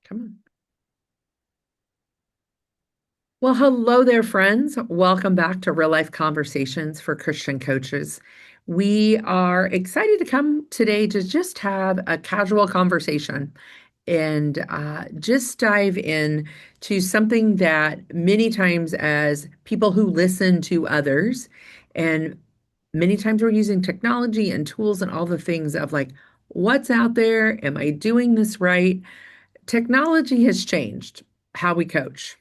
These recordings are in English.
Come on. Well, hello there, friends. Welcome back to Real Life Conversations for Christian Coaches. We are excited to come today to just have a casual conversation and just dive in to something that many times, as people who listen to others, and many times we're using technology and tools and all the things of like, what's out there? Am I doing this right? Technology has changed how we coach.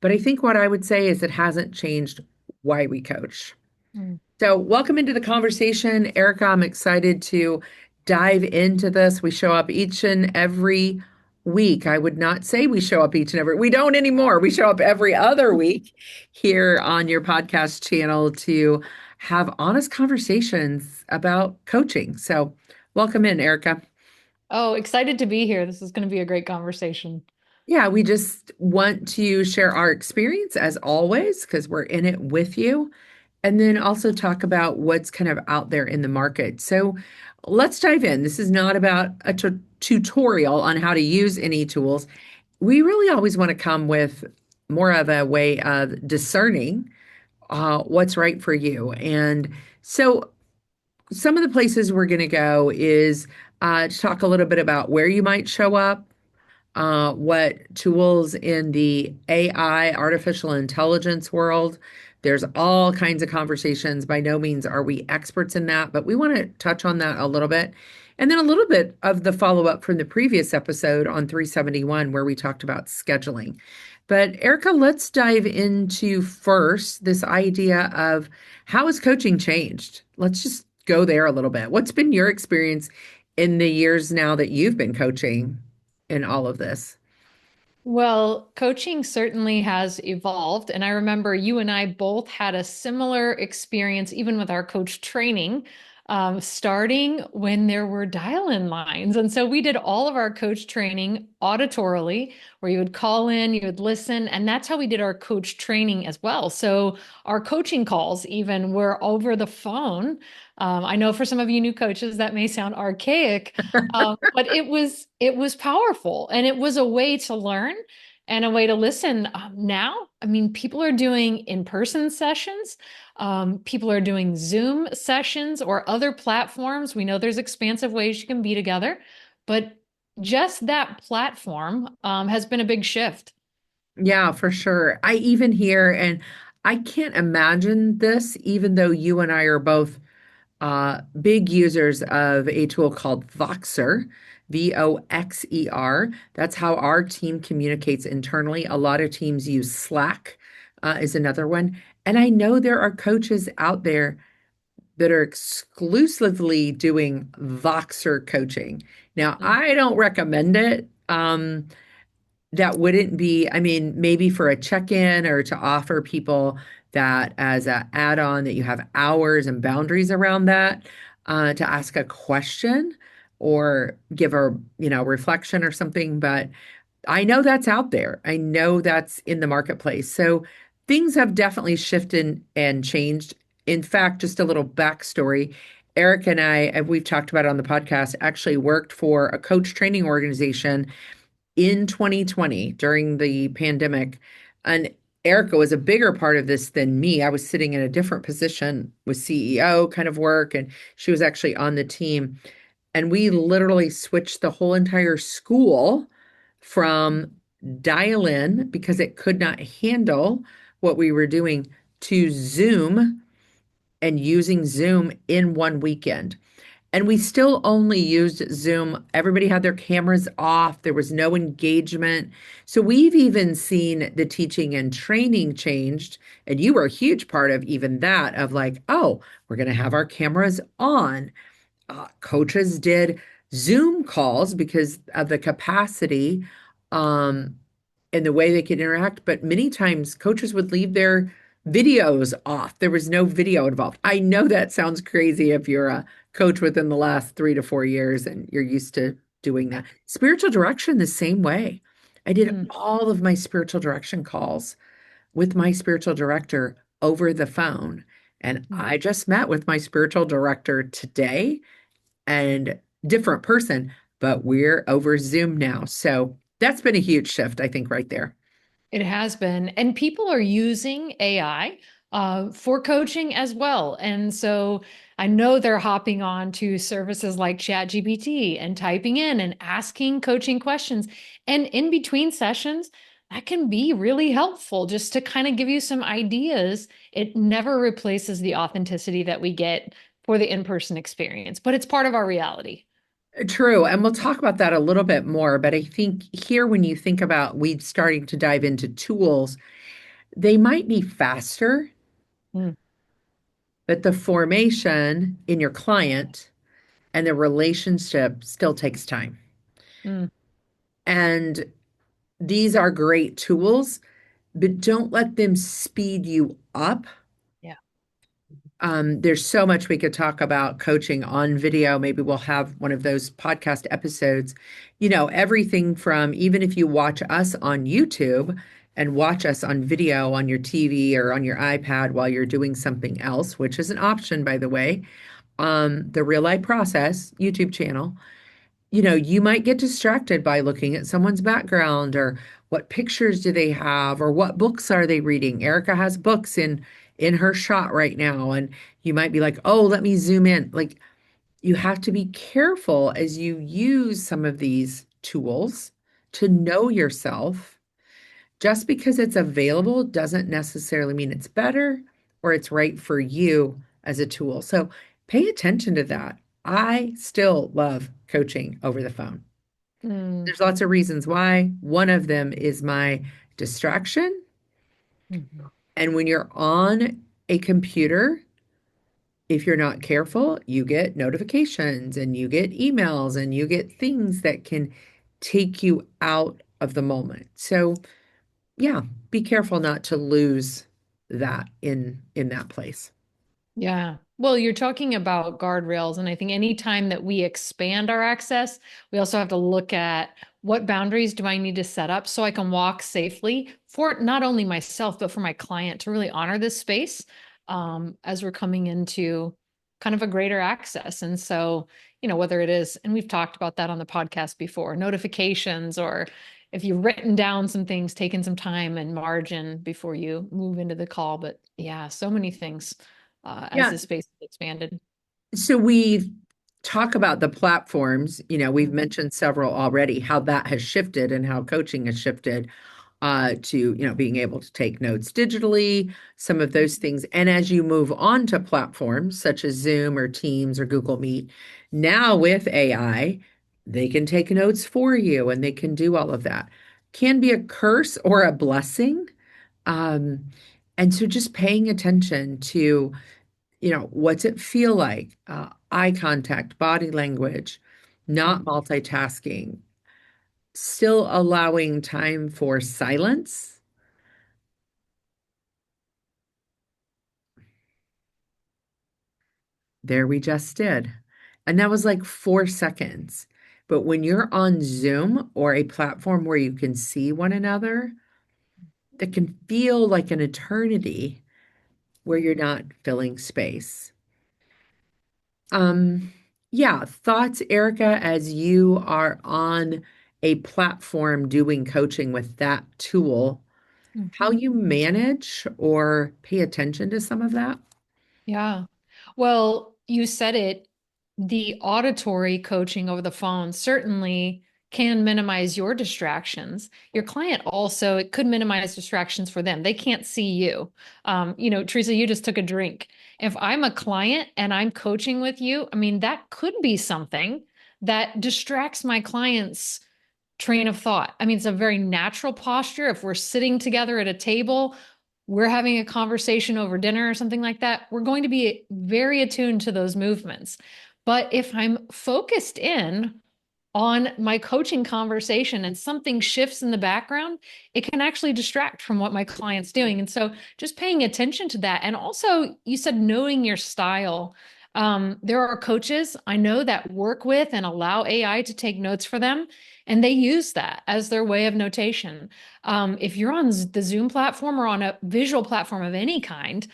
But I think what I would say is it hasn't changed why we coach. Mm. So, welcome into the conversation. Erica, I'm excited to dive into this. We show up each and every week. I would not say we show up each and every, we don't anymore. We show up every other week here on your podcast channel to have honest conversations about coaching. So, welcome in, Erica. Oh, excited to be here. This is going to be a great conversation. Yeah, we just want to share our experience as always, because we're in it with you. And then also talk about what's kind of out there in the market. So let's dive in. This is not about a tutorial on how to use any tools. We really always want to come with more of a way of discerning what's right for you. And so some of the places we're going to go is to talk a little bit about where you might show up, what tools in the AI, artificial intelligence world. There's all kinds of conversations. By no means are we experts in that, but we want to touch on that a little bit. And then a little bit of the follow up from the previous episode on 371, where we talked about scheduling. But Erica, let's dive into first this idea of how has coaching changed? Let's just go there a little bit. What's been your experience in the years now that you've been coaching in all of this? Well, coaching certainly has evolved. And I remember you and I both had a similar experience, even with our coach training, starting when there were dial-in lines. And so we did all of our coach training auditorily, where you would call in, you would listen, and that's how we did our coach training as well. So our coaching calls even were over the phone. I know for some of you new coaches that may sound archaic, but it was powerful, and it was a way to learn and a way to listen. Now, I mean, people are doing in-person sessions. People are doing Zoom sessions or other platforms. We know there's expansive ways you can be together, but just that platform has been a big shift. Yeah, for sure. I even hear, and I can't imagine this, even though you and I are both big users of a tool called Voxer, Voxer. That's how our team communicates internally. A lot of teams use Slack, is another one. And I know there are coaches out there that are exclusively doing Voxer coaching. Now, Mm. I don't recommend it. That wouldn't be, I mean, maybe for a check-in or to offer people that as an add-on that you have hours and boundaries around that, to ask a question or give a, reflection or something. But I know that's out there. I know that's in the marketplace. So things have definitely shifted and changed. In fact, just a little backstory. Eric and I, and we've talked about it on the podcast, actually worked for a coach training organization in 2020 during the pandemic. And Erica was a bigger part of this than me. I was sitting in a different position with CEO kind of work, and she was actually on the team. And we literally switched the whole entire school from dial in because it could not handle what we were doing to Zoom and using Zoom in one weekend. And we still only used Zoom. Everybody had their cameras off. There was no engagement. So we've even seen the teaching and training changed. And you were a huge part of even that, of like, oh, we're going to have our cameras on. Coaches did Zoom calls because of the capacity um, and the way they could interact. But many times coaches would leave their videos off. There was no video involved. I know that sounds crazy if you're a coach within the last 3 to 4 years and you're used to doing that. Spiritual direction, the same way. I did Mm. all of my spiritual direction calls with my spiritual director over the phone. And I just met with my spiritual director today and different person, but we're over Zoom now. So That's been a huge shift, I think, right there. It has been. And people are using AI for coaching as well. And so I know they're hopping on to services like ChatGPT and typing in and asking coaching questions. And in between sessions, that can be really helpful just to kind of give you some ideas. It never replaces the authenticity that we get for the in-person experience, but it's part of our reality. True. And we'll talk about that a little bit more. But I think here, when you think about we starting to dive into tools, they might be faster, Mm, but the formation in your client and the relationship still takes time. mm, And these are great tools, but don't let them speed you up. yeah. There's so much we could talk about coaching on video. Maybe we'll have one of those podcast episodes. Everything from even if you watch us on YouTube and watch us on video on your TV or on your iPad while you're doing something else, which is an option, by the way, the Real Life Process YouTube channel. You might get distracted by looking at someone's background or what pictures do they have or what books are they reading. Erica has books in her shot right now, and you might be like, "Oh, let me zoom in." Like, you have to be careful as you use some of these tools to know yourself. Just because it's available doesn't necessarily mean it's better or it's right for you as a tool. So pay attention to that. I still love coaching over the phone. Mm, There's lots of reasons why. One of them is my distraction. mhm, And when you're on a computer, if you're not careful, you get notifications and you get emails and you get things that can take you out of the moment. So, yeah, be careful not to lose that in that place. Yeah. Well, you're talking about guardrails, and I think anytime that we expand our access, we also have to look at what boundaries do I need to set up so I can walk safely for not only myself, but for my client to really honor this space as we're coming into kind of a greater access. And so, whether it is, and we've talked about that on the podcast before, notifications, or if you've written down some things, taken some time and margin before you move into the call. But yeah, so many things as Yeah. the space has expanded. So we talk about the platforms. We've Mm, mentioned several already, how that has shifted and how coaching has shifted to, being able to take notes digitally, some of those things. And as you move on to platforms such as Zoom or Teams or Google Meet, now with AI, they can take notes for you and they can do all of that. Can be a curse or a blessing. Um, and so just paying attention to, what's it feel like? Eye contact, body language, not mm. multitasking, still allowing time for silence. There we just did. And that was like 4 seconds. But when you're on Zoom or a platform where you can see one another, that can feel like an eternity where you're not filling space. Um, yeah, thoughts, Erica, as you are on a platform doing coaching with that tool, how Mhm. you manage or pay attention to some of that? Yeah. Well, you said it, the auditory coaching over the phone certainly can minimize your distractions. Your client also, it could minimize distractions for them. They can't see you. Teresa, you just took a drink. If I'm a client and I'm coaching with you, I mean, that could be something that distracts my clients train of thought. I mean, it's a very natural posture. If we're sitting together at a table, we're having a conversation over dinner or something like that, we're going to be very attuned to those movements. But if I'm focused in on my coaching conversation and something shifts in the background, it can actually distract from what my client's doing. And so just paying attention to that. And also, you said knowing your style. There are coaches I know that work with and allow AI to take notes for them, and they use that as their way of notation. If you're on the Zoom platform or on a visual platform of any kind,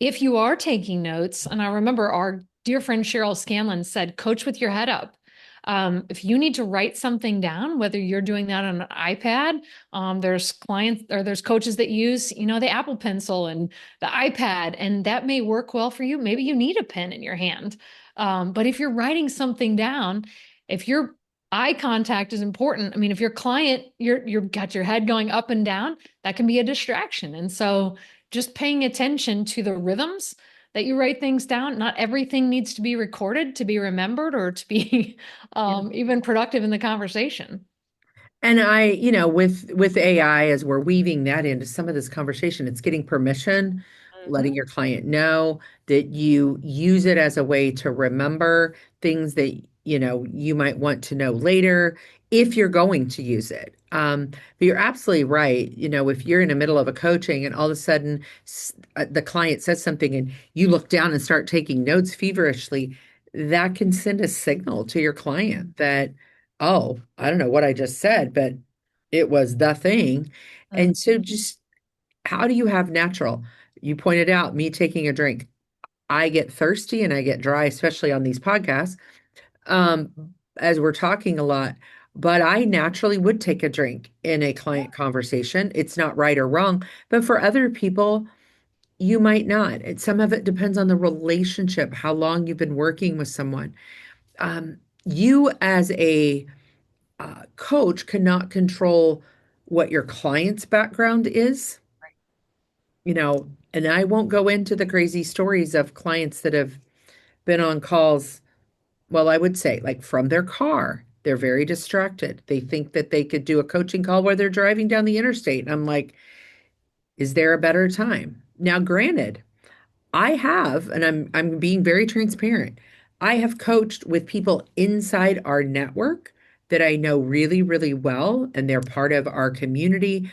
if you are taking notes, and I remember our dear friend Cheryl Scanlon said, coach with your head up. If you need to write something down, whether you're doing that on an iPad, there's clients or there's coaches that use, the Apple Pencil and the iPad, and that may work well for you. Maybe you need a pen in your hand. But if you're writing something down, if your eye contact is important, I mean, if your client, you've got your head going up and down, that can be a distraction. And so just paying attention to the rhythms that you write things down. Not everything needs to be recorded to be remembered or to be Yeah. even productive in the conversation. And with AI, as we're weaving that into some of this conversation, it's getting permission, letting Mhm. your client know that you use it as a way to remember things that, you might want to know later if you're going to use it. But you're absolutely right. If you're in the middle of a coaching and all of a sudden the client says something and you look down and start taking notes feverishly, that can send a signal to your client that, oh, I don't know what I just said, but it was the thing. And so Mhm. just how do you have natural? You pointed out me taking a drink. I get thirsty and I get dry, especially on these podcasts, um, as we're talking a lot. But I naturally would take a drink in a client conversation. It's not right or wrong, but for other people, you might not. Some of it depends on the relationship, how long you've been working with someone. You as a coach cannot control what your client's background is, and I won't go into the crazy stories of clients that have been on calls. Well, I would say, like from their car, they're very distracted. They think that they could do a coaching call where they're driving down the interstate. And I'm like, is there a better time? Now, granted, I have, and I'm being very transparent. I have coached with people inside our network that I know really, really well, and they're part of our community.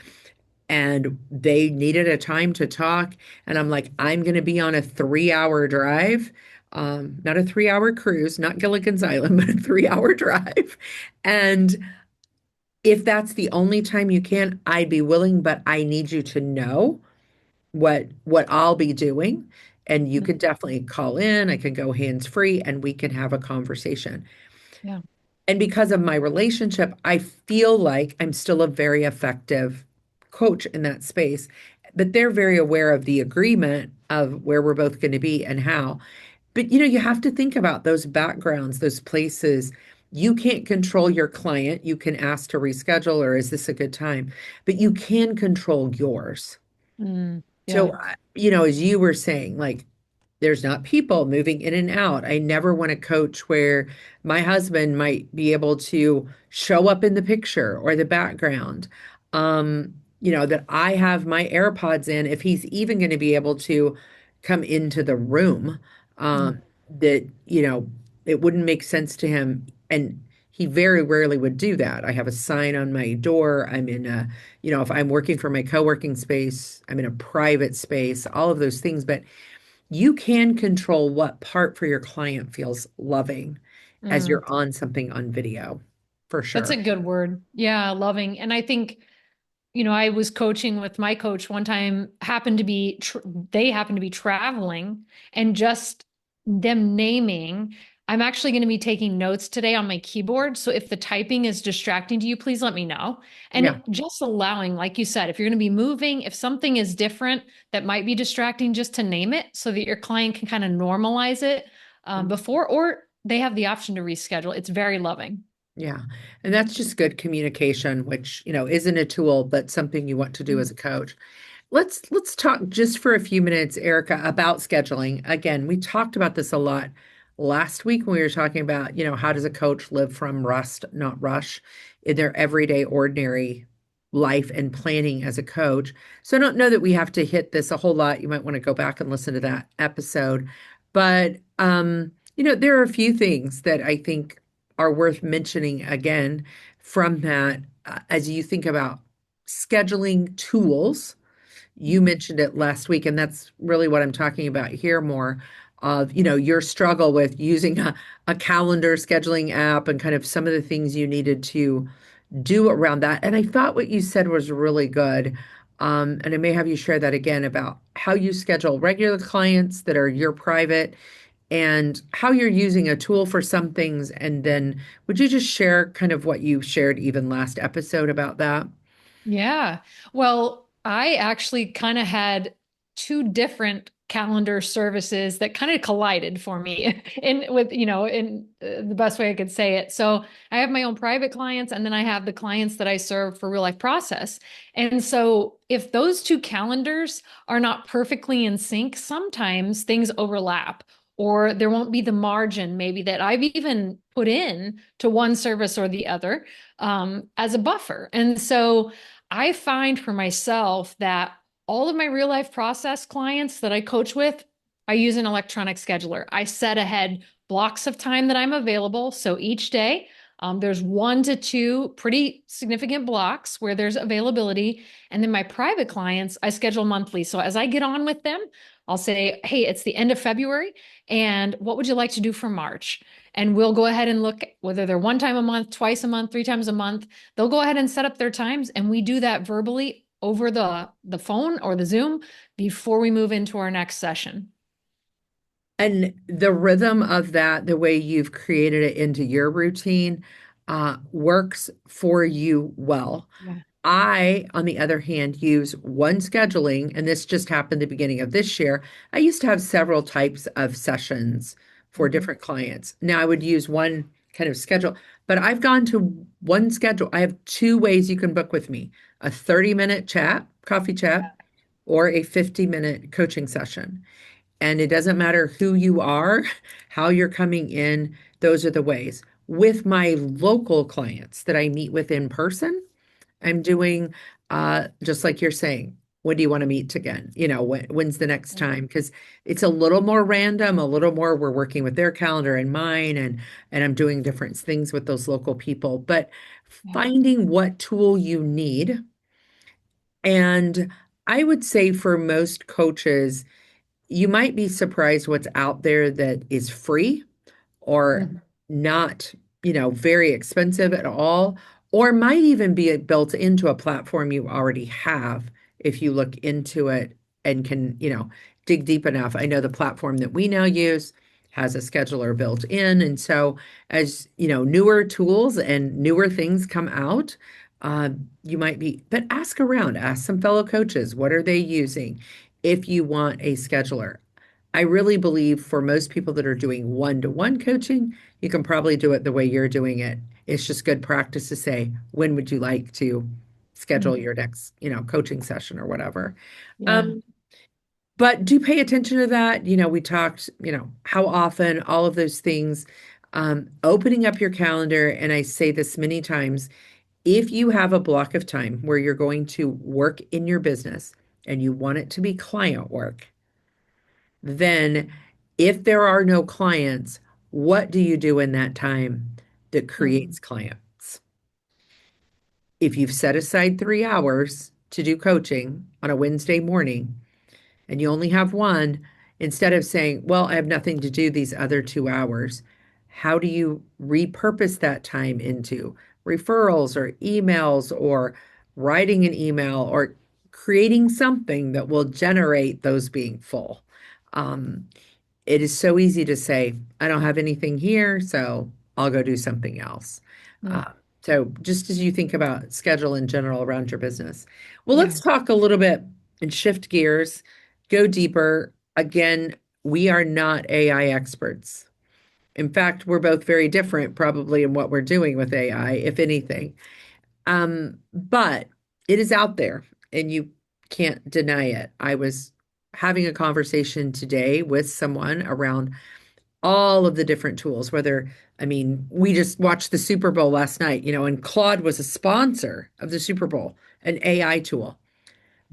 And they needed a time to talk. And I'm like, I'm going to be on a 3 hour drive, not a 3 hour cruise, not Gilligan's Island, but a 3 hour drive. And if that's the only time you can, I'd be willing, but I need you to know what I'll be doing. And you could definitely call in. I can go hands free and we can have a conversation. Yeah. And because of my relationship, I feel like I'm still a very effective coach in that space. But they're very aware of the agreement of where we're both going to be and how. But you have to think about those backgrounds, those places. You can't control your client. You can ask to reschedule or is this a good time? But you can control yours. Yeah. So, as you were saying, like there's not people moving in and out. I never want to coach where my husband might be able to show up in the picture or the background. That I have my AirPods in if he's even going to be able to come into the room. Mm. That, it wouldn't make sense to him. And he very rarely would do that. I have a sign on my door. I'm in a, if I'm working for my co-working space, I'm in a private space, all of those things. But you can control what part for your client feels loving as Mm. you're on something on video, for That's a sure. good word. Yeah, loving. And I think I was coaching with my coach one time, they happened to be traveling, and just them naming, I'm actually going to be taking notes today on my keyboard. So if the typing is distracting to you, please let me know. Yeah. And just allowing, like you said, if you're going to be moving, if something is different that might be distracting, just to name it so that your client can kind of normalize it before, or they have the option to reschedule. It's very loving. Yeah. And that's just good communication, which, isn't a tool, but something you want to do Mm. as a coach. Let's talk just for a few minutes, Erica, about scheduling. Again, we talked about this a lot last week when we were talking about, how does a coach live from rust, not rush, in their everyday, ordinary life and planning as a coach. So I don't know that we have to hit this a whole lot. You might want to go back and listen to that episode. But there are a few things that I think are worth mentioning again from that as you think about scheduling tools. You mentioned it last week, and that's really what I'm talking about here more of, your struggle with using a calendar scheduling app and kind of some of the things you needed to do around that. And I thought what you said was really good. And I may have you share that again about how you schedule regular clients that are your private and how you're using a tool for some things. And then would you just share kind of what you shared even last episode about that? Yeah. Well, I actually kind of had two different calendar services that kind of collided for me in the best way I could say it. So I have my own private clients and then I have the clients that I serve for Real Life Process. And so if those two calendars are not perfectly in sync, sometimes things overlap or there won't be the margin maybe that I've even put in to one service or the other as a buffer. And so I find for myself that all of my real life process clients that I coach with, I use an electronic scheduler. I set ahead blocks of time that I'm available. So each day, there's 1 to 2 pretty significant blocks where there's availability. And then my private clients, I schedule monthly. So as I get on with them, I'll say, hey, it's the end of February. And what would you like to do for March? And we'll go ahead and look whether they're 1 time a month, twice a month, 3 times a month. They'll go ahead and set up their times, and we do that verbally over the phone or the Zoom before we move into our next session. And the rhythm of that, the way you've created it into your routine, works for you well. Yeah. I, on the other hand, use one scheduling, and this just happened the beginning of this year. I used to have several types of sessions for Mhm. different clients. Now I would use one kind of schedule, but I've gone to one schedule. I have two ways you can book with me, a 30-minute chat, coffee chat, or a 50-minute coaching session. And it doesn't matter who you are, how you're coming in, those are the ways. With my local clients that I meet with in person, I'm doing just like you're saying, when do you want to meet again? When's the next time? Because it's a little more random, a little more we're working with their calendar and mine, and I'm doing different things with those local people. But Yeah. finding what tool you need. And I would say for most coaches, you might be surprised what's out there that is free or Mhm. not, very expensive at all, or might even be built into a platform you already have if you look into it and can, dig deep enough. I know the platform that we now use has a scheduler built in. And so as, newer tools and newer things come out, you might be, but ask around, ask some fellow coaches, what are they using if you want a scheduler? I really believe for most people that are doing one-to-one coaching, you can probably do it the way you're doing it. It's just good practice to say, when would you like to schedule Mhm. your next, coaching session or whatever. Yeah. Um, but do pay attention to that. We talked, how often, all of those things. Opening up your calendar, and I say this many times, if you have a block of time where you're going to work in your business and you want it to be client work, then if there are no clients, what do you do in that time that Mhm. creates clients? If you've set aside 3 hours to do coaching on a Wednesday morning and you only have one, instead of saying, well, I have nothing to do these other 2 hours, how do you repurpose that time into referrals or emails or writing an email or creating something that will generate those being full? Um, it is so easy to say, I don't have anything here, so I'll go do something else. Mm. Uh, so just as you think about schedule in general around your business. Well, Yeah. let's talk a little bit and shift gears, go deeper. Again, we are not AI experts. In fact, we're both very different probably in what we're doing with AI, if anything. But it is out there and you can't deny it. I was having a conversation today with someone around all of the different tools, whether, I mean, we just watched the Super Bowl last night, and Claude was a sponsor of the Super Bowl, an AI tool.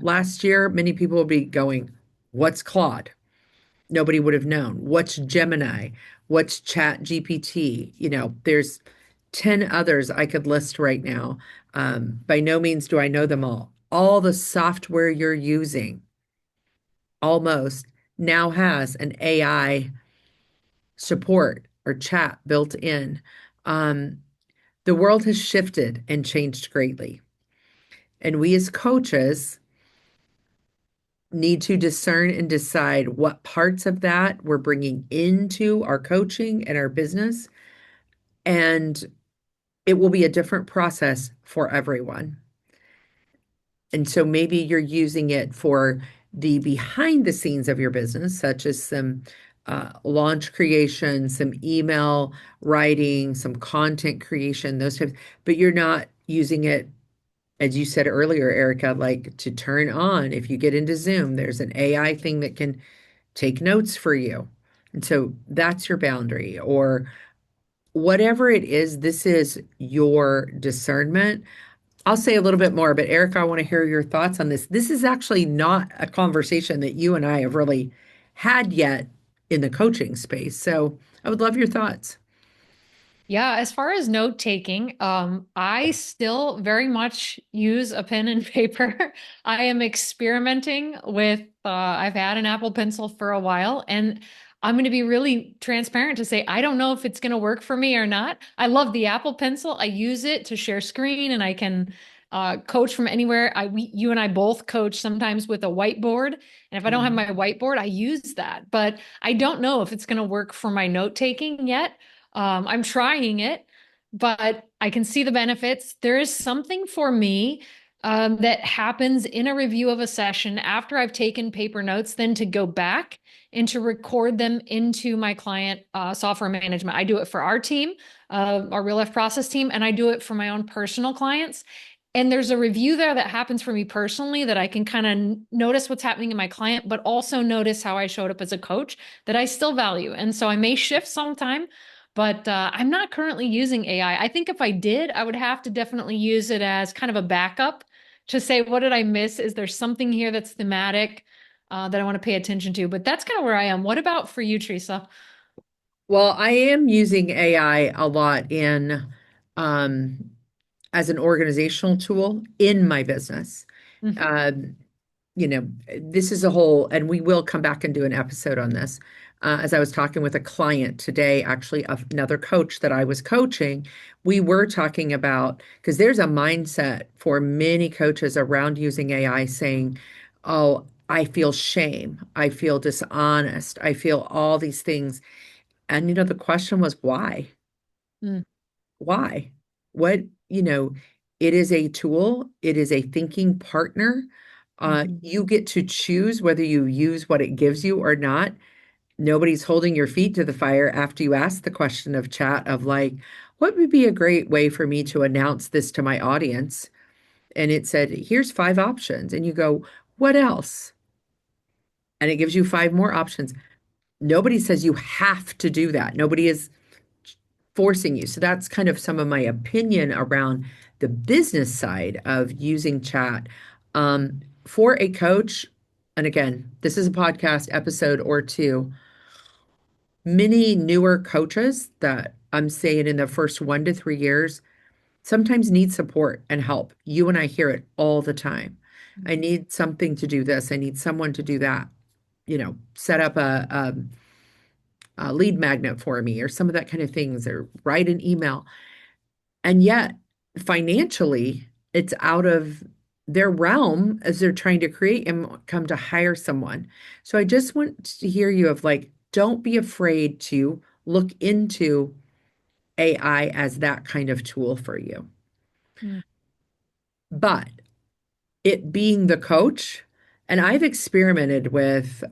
Last year, many people would be going, what's Claude? Nobody would have known. What's Gemini? What's Chat GPT? There's 10 others I could list right now. By no means do I know them all. All the software you're using almost now has an AI support or chat built in. Um, the world has shifted and changed greatly. And we as coaches need to discern and decide what parts of that we're bringing into our coaching and our business. And it will be a different process for everyone. And so maybe you're using it for the behind the scenes of your business, such as some launch creation, some email writing, some content creation, those types, but you're not using it, as you said earlier, Erica, like to turn on. If you get into Zoom, there's an AI thing that can take notes for you. And so that's your boundary, or whatever it is, this is your discernment. I'll say a little bit more, but Erica, I want to hear your thoughts on this. This is actually not a conversation that you and I have really had yet in the coaching space. So I would love your thoughts. Yeah, as far as note taking, I still very much use a pen and paper. I am experimenting with, I've had an Apple Pencil for a while, and I'm going to be really transparent to say I don't know if it's going to work for me or not. I love the Apple Pencil. I use it to share screen, and I can coach from anywhere. You and I both coach sometimes with a whiteboard, and if I don't have Mhm. my whiteboard, I use that. But I don't know if it's going to work for my note taking yet. I'm trying it, but I can see the benefits. There is something for me that happens in a review of a session after I've taken paper notes, then to go back and to record them into my client software management. I do it for our team, our real life process team, and I do it for my own personal clients. And there's a review there that happens for me personally that I can kind of notice what's happening in my client, but also notice how I showed up as a coach that I still value. And so I may shift sometime, but I'm not currently using AI. I think if I did, I would have to definitely use it as kind of a backup to say, what did I miss? Is there something here that's thematic that I want to pay attention to? But that's kind of where I am. What about for you, Teresa? Well, I am using AI a lot in um, as an organizational tool in my business. Hmm. Um, you know, this is a whole, and we will come back and do an episode on this. As I was talking with a client today, actually, of another coach that I was coaching, we were talking about, because there's a mindset for many coaches around using AI saying, oh, I feel shame. I feel dishonest. I feel all these things. And, the question was, why? Mm. Why? What, it is a tool, it is a thinking partner. Hmm. You get to choose whether you use what it gives you or not. Nobody's holding your feet to the fire after you ask the question of chat of like, what would be a great way for me to announce this to my audience? And it said, here's 5 options. And you go, what else? And it gives you 5 more options. Nobody says you have to do that. Nobody is forcing you. So that's kind of some of my opinion around the business side of using chat. For a coach, and again, this is a podcast episode or two. Many newer coaches that I'm saying in the first 1 to 3 years sometimes need support and help. You and I hear it all the time. I need something to do this. I need someone to do that. Set up a lead magnet for me or some of that kind of things, or write an email. And yet, financially, it's out of their realm as they're trying to create income to hire someone. So I just want to hear you of like, don't be afraid to look into AI as that kind of tool for you. Mm. But it being the coach, and I've experimented with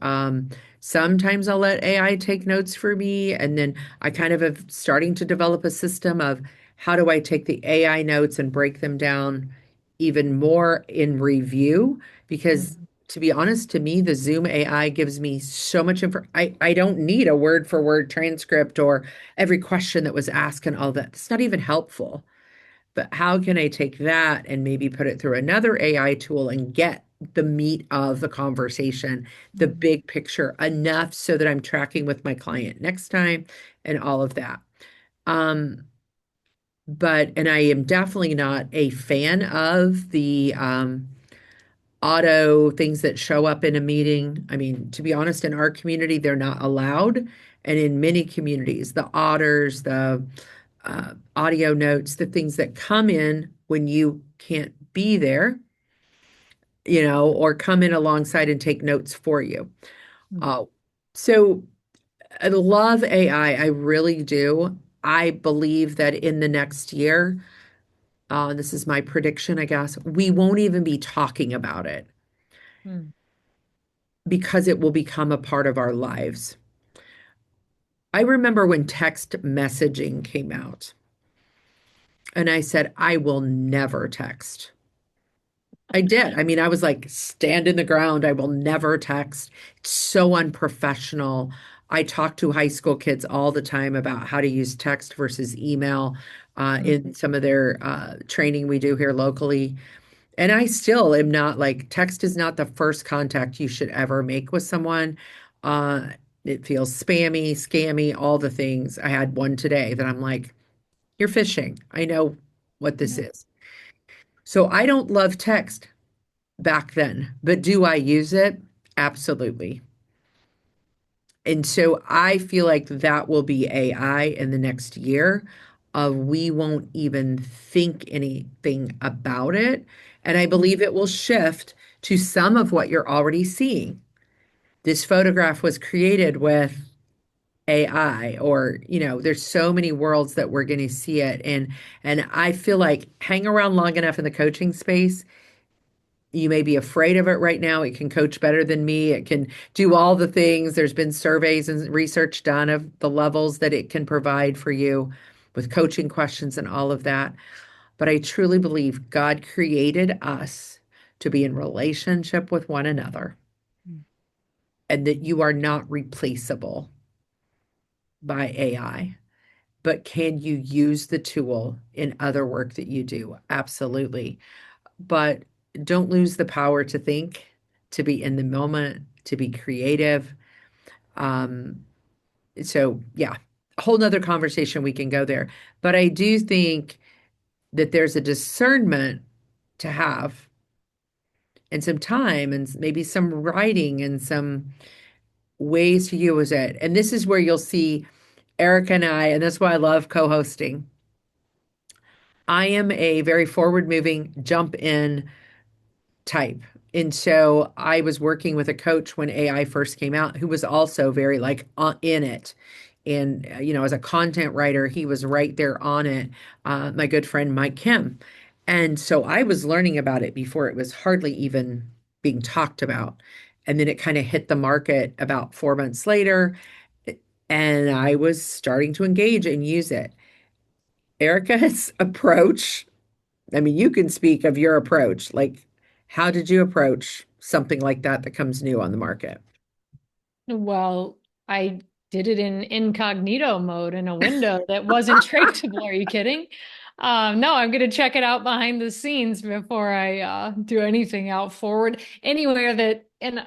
sometimes I'll let AI take notes for me, and then I kind of have starting to develop a system of how do I take the AI notes and break them down even more in review, because Mhm. to be honest, to me, the Zoom AI gives me so much info. I don't need a word for word transcript or every question that was asked and all that. It's not even helpful. But how can I take that and maybe put it through another AI tool and get the meat of the conversation, the Mhm. big picture enough so that I'm tracking with my client next time and all of that. Um, and I am definitely not a fan of the auto things that show up in a meeting. I mean, to be honest, in our community, they're not allowed. And in many communities, the otters, the audio notes, the things that come in when you can't be there, or come in alongside and take notes for you. Mm, Uh, so I love AI. I really do. I believe that in the next year, this is my prediction, I guess, we won't even be talking about it mm, because it will become a part of our lives. I remember when text messaging came out, and I said, I will never text. I did. I mean, I was like, stand in the ground. I will never text. It's so unprofessional. I talk to high school kids all the time about how to use text versus email mm, in some of their training we do here locally. And I still am not like, text is not the first contact you should ever make with someone. Uh, it feels spammy, scammy, all the things. I had one today that I'm like, you're phishing. I know what this yeah, is. So I don't love text back then, but do I use it? Absolutely. And so I feel like that will be AI in the next year of we won't even think anything about it. And I mm, believe it will shift to some of what you're already seeing. This photograph was created with AI or, there's so many worlds that we're going to see it. And I feel like hang around long enough in the coaching space. You may be afraid of it right now. It can coach better than me. It can do all the things. There's been surveys and research done of the levels that it can provide for you with coaching questions and all of that. But I truly believe God created us to be in relationship with one another mm, and that you are not replaceable by AI. But can you use the tool in other work that you do? Absolutely. But don't lose the power to think, to be in the moment, to be creative. Um, so yeah, a whole nother conversation we can go there. But I do think that there's a discernment to have and some time and maybe some writing and some ways to use it. And this is where you'll see Erica and I, and that's why I love co-hosting. I am a very forward moving, jump in type. And so I was working with a coach when AI first came out who was also very like in it. And, as a content writer, he was right there on it. My good friend, Mike Kim. And so I was learning about it before it was hardly even being talked about. And then it kind of hit the market about 4 months later. And I was starting to engage and use it. Erica's approach, I mean, you can speak of your approach. Like, how did you approach something like that that comes new on the market? well, I did it in incognito mode in a window that wasn't traceable. Are you kidding? No, I'm going to check it out behind the scenes before I do anything out forward. Anywhere that, and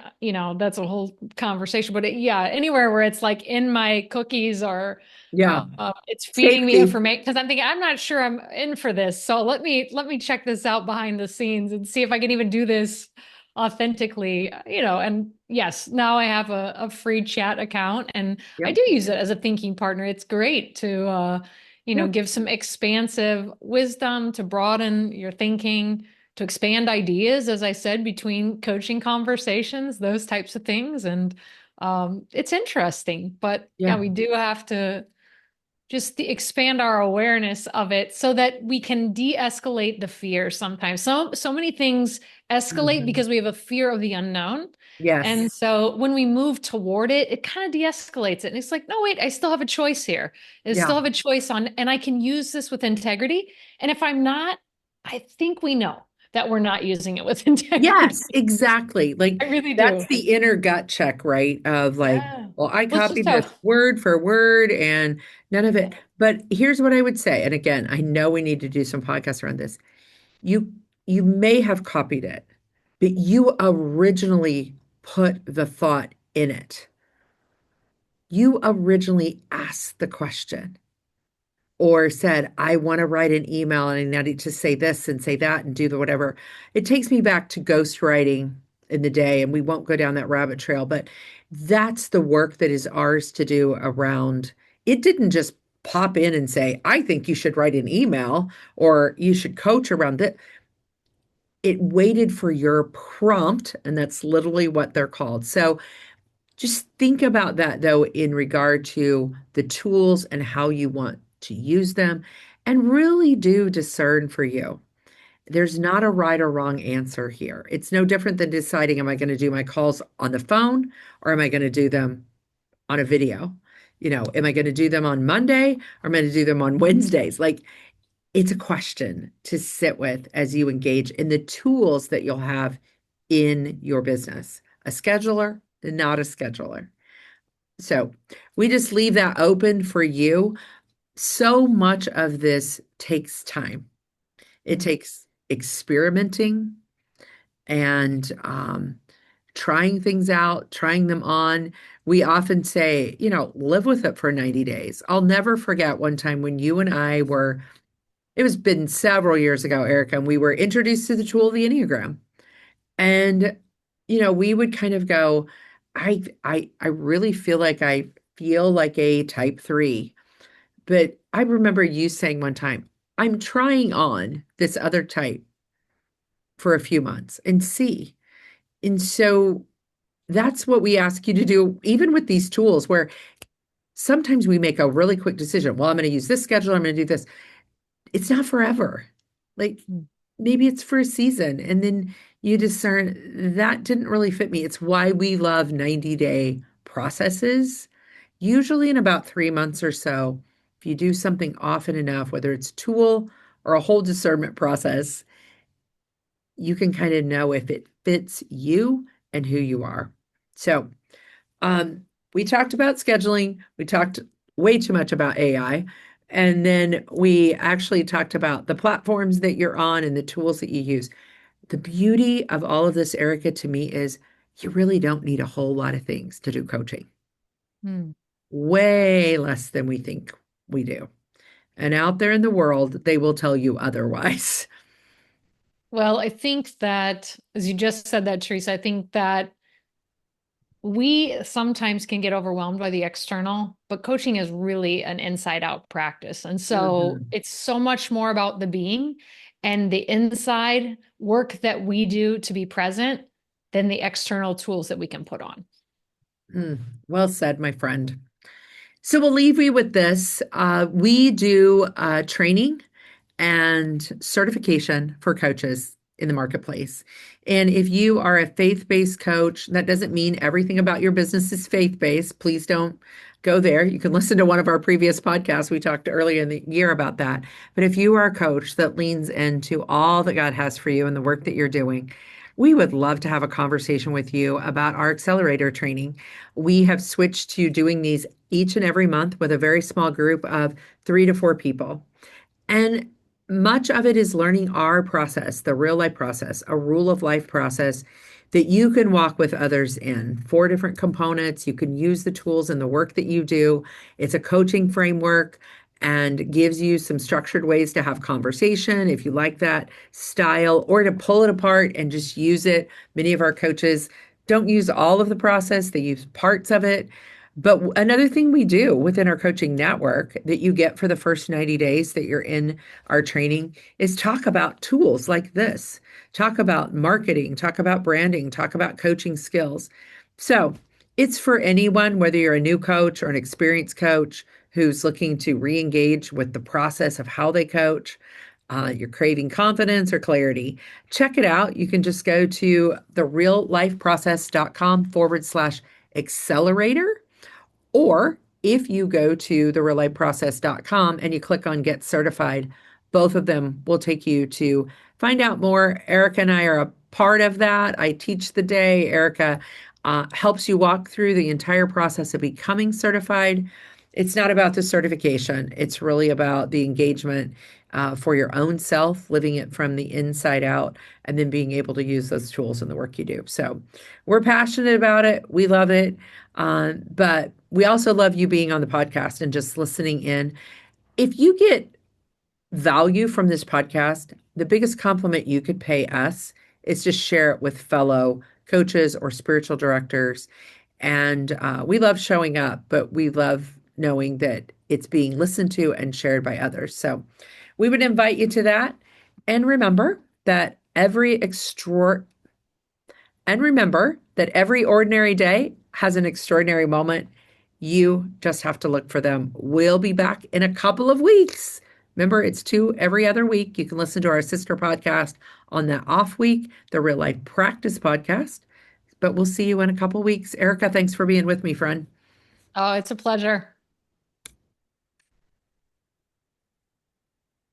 that's a whole conversation, but yeah, anywhere where it's like in my cookies or Yeah, it's feeding me safety. information because I'm thinking I'm not sure I'm in for this. So let me check this out behind the scenes and see if I can even do this authentically, and yes, now I have a free chat account and I Yep. do use it as a thinking partner. It's great to, Yep. give some expansive wisdom to broaden your thinking, to expand ideas, as I said, between coaching conversations, those types of things. And it's interesting, but yeah, Yeah. we do have to just expand our awareness of it so that we can de-escalate the fear sometimes. So many things escalate Mhm. because we have a fear of the unknown. And Yes. so when we move toward it, it kind of de-escalates it. And it's like, no, wait, I still have a choice here. I Yeah. still have a choice on, and I can use this with integrity. And if I'm not, I think we know that we're not using it with integrity. Yes, exactly. Like I really that's do. the inner gut check, right? Of like, Yeah. well, I Let's just copied this have, word for word and none of yeah. it. But here's what I would say. And again, I know we need to do some podcasts around this. You you may have copied it, but you originally put the thought in it. You originally asked the question or said, I want to write an email and I need to say this and say that and do the whatever. It takes me back to ghostwriting in the day, and we won't go down that rabbit trail, but that's the work that is ours to do around. It didn't just pop in and say, I think you should write an email or you should coach around it. it waited for your prompt, and that's literally what they're called. So just think about that though, in regard to the tools and how you want to use them, and really do discern for you. There's not a right or wrong answer here. It's no different than deciding, am I going to do my calls on the phone or am I going to do them on a video? Am I going to do them on Monday or am I going to do them on Wednesdays? Like, it's a question to sit with as you engage in the tools that you'll have in your business. A scheduler, not a scheduler. So we just leave that open for you. So much of this takes time. It Mm. takes experimenting and trying things out, trying them on. We often say, live with it for 90 days. I'll never forget one time when you and I were, it was been several years ago, Erica, and we were introduced to the tool of the Enneagram. And, we would kind of go, I really feel like a type 3. But I remember you saying one time, I'm trying on this other type for a few months and see. And so that's what we ask you to do, even with these tools, where sometimes we make a really quick decision. Well, I'm going to use this schedule. I'm going to do this. It's not forever. Like, Mm. maybe it's for a season. And then you discern that didn't really fit me. It's why we love 90-day processes. Usually in about 3 months or so, if you do something often enough, whether it's tool or a whole discernment process, you can kind of know if it fits you and who you are. So, um, we talked about scheduling. We talked way too much about AI. And then we actually talked about the platforms that you're on and the tools that you use. The beauty of all of this, Erica, to me is you really don't need a whole lot of things to do coaching. Mm. Way less than we think we do. And out there in the world, they will tell you otherwise. Well, I think that, as you just said that, Teresa, I think that we sometimes can get overwhelmed by the external, but coaching is really an inside out practice. And so Mhm. it's so much more about the being and the inside work that we do to be present than the external tools that we can put on. Well said, my friend. So we'll leave you with this. We do training and certification for coaches in the marketplace. And if you are a faith-based coach, that doesn't mean everything about your business is faith-based. Please don't go there. You can listen to one of our previous podcasts. We talked earlier in the year about that. But if you are a coach that leans into all that God has for you and the work that you're doing, we would love to have a conversation with you about our accelerator training. We have switched to doing these each and every month with a very small group of 3 to 4 people. And much of it is learning our process, the real life process, a rule of life process that you can walk with others in. 4 different components. You can use the tools in the work that you do. It's a coaching framework and gives you some structured ways to have conversation if you like that style, or to pull it apart and just use it. Many of our coaches don't use all of the process, they use parts of it. But another thing we do within our coaching network that you get for the first 90 days that you're in our training is talk about tools like this, talk about marketing, talk about branding, talk about coaching skills. So it's for anyone, whether you're a new coach or an experienced coach who's looking to re-engage with the process of how they coach. You're craving confidence or clarity. Check it out. You can just go to thereallifeprocess.com/accelerator, or if you go to thereliveprocess.com and you click on Get Certified, both of them will take you to find out more. Erica and I are a part of that. I teach the day. Erica helps you walk through the entire process of becoming certified. It's not about the certification, it's really about the engagement for your own self, living it from the inside out, and then being able to use those tools in the work you do. So we're passionate about it. We love it. But we also love you being on the podcast and just listening in. If you get value from this podcast, the biggest compliment you could pay us is just share it with fellow coaches or spiritual directors. And we love showing up, but we love knowing that it's being listened to and shared by others. So we would invite you to that. And remember that every extra and remember that every ordinary day has an extraordinary moment. You just have to look for them. We'll be back in a couple of weeks. Remember, it's two every other week. You can listen to our sister podcast on that off week, the Real Life Practice podcast. But we'll see you in a couple of weeks. Erica, thanks for being with me, friend. Oh, it's a pleasure.